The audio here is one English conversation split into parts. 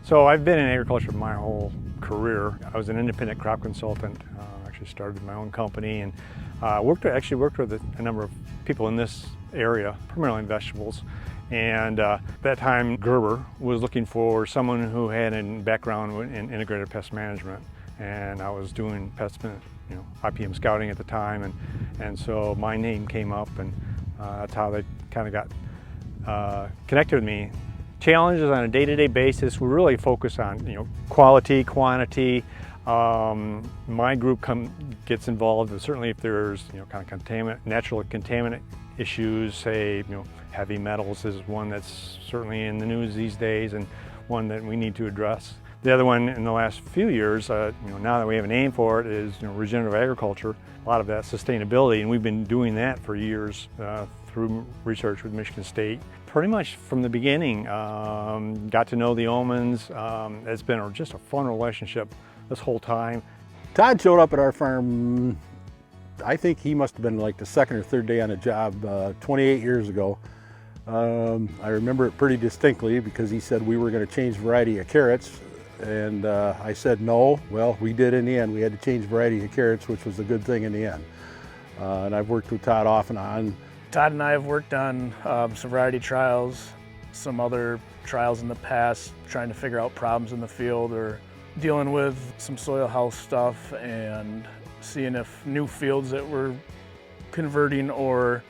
So I've been in agriculture my whole career. I was an independent crop consultant. Actually started my own company and actually worked with a number of people in this area, primarily in vegetables. And at that time, Gerber was looking for someone who had a background in integrated pest management. And I was doing pest, IPM scouting at the time, and so my name came up, and that's how they kind of got connected with me. Challenges on a day-to-day basis, we really focus on quality, quantity. My group gets involved, and certainly if there's kind of natural contaminant issues, say heavy metals is one that's certainly in the news these days and one that we need to address. The other one in the last few years, now that we have a name for it, is regenerative agriculture. A lot of that sustainability, and we've been doing that for years through research with Michigan State. Pretty much from the beginning, got to know the Omens. It's been just a fun relationship this whole time. Todd showed up at our farm, I think he must have been like the second or third day on the job 28 years ago. I remember it pretty distinctly because he said we were going to change variety of carrots. And I said no. Well, we did in the end. We had to change variety of carrots, which was a good thing in the end. And I've worked with Todd off and on. Todd and I have worked on some variety trials, some other trials in the past, trying to figure out problems in the field or dealing with some soil health stuff and seeing if new fields that we're converting or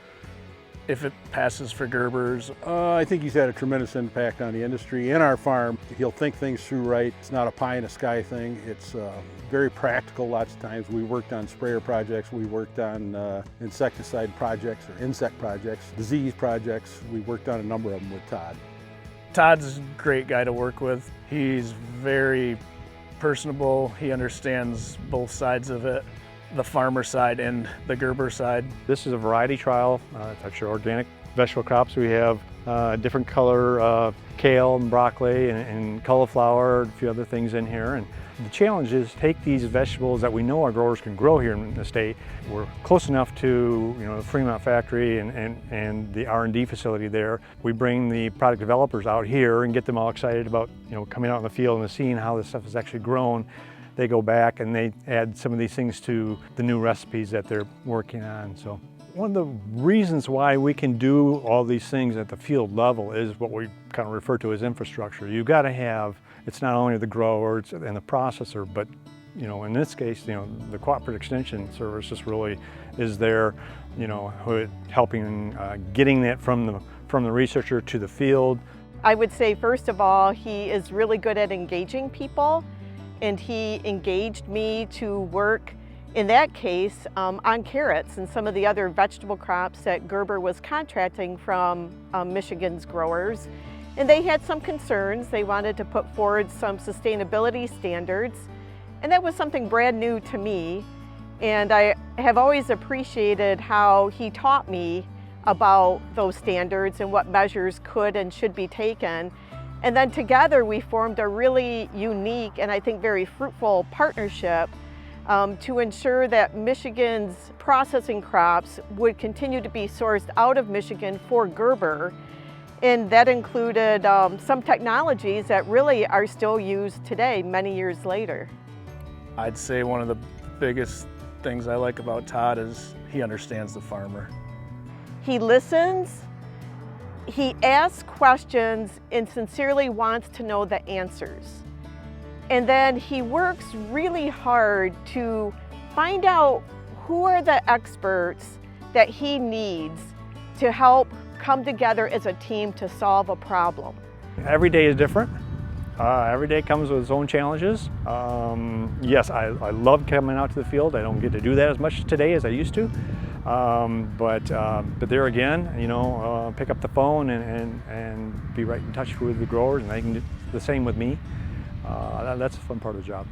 if it passes for Gerbers. I think he's had a tremendous impact on the industry and our farm. He'll think things through right. It's not a pie in the sky thing. It's very practical lots of times. We worked on sprayer projects, we worked on insecticide projects or insect projects, disease projects. We worked on a number of them with Todd. Todd's a great guy to work with. He's very personable. He understands both sides of it, the farmer side and the Gerber side. This is a variety trial. It's actually organic vegetable crops. We have different color kale and broccoli and cauliflower, a few other things in here. And the challenge is take these vegetables that we know our growers can grow here in the state. We're close enough to the Fremont factory and the R&D facility there. We bring the product developers out here and get them all excited about coming out in the field and seeing how this stuff is actually grown. They go back and they add some of these things to the new recipes that they're working on. So one of the reasons why we can do all these things at the field level is what we kind of refer to as infrastructure. You've got to have, it's not only the grower and the processor, but in this case, the cooperative extension service just really is there, helping getting that from the researcher to the field. I would say, first of all, he is really good at engaging people. And he engaged me to work, in that case, on carrots and some of the other vegetable crops that Gerber was contracting from Michigan's growers. And they had some concerns. They wanted to put forward some sustainability standards. And that was something brand new to me. And I have always appreciated how he taught me about those standards and what measures could and should be taken. And then together we formed a really unique and I think very fruitful partnership to ensure that Michigan's processing crops would continue to be sourced out of Michigan for Gerber. And that included some technologies that really are still used today, many years later. I'd say one of the biggest things I like about Todd is he understands the farmer. He listens. He asks questions and sincerely wants to know the answers. And then he works really hard to find out who are the experts that he needs to help come together as a team to solve a problem. Every day is different. Every day comes with its own challenges. Yes, I love coming out to the field. I don't get to do that as much today as I used to. But there again, pick up the phone and be right in touch with the growers, and they can do the same with me. That's a fun part of the job.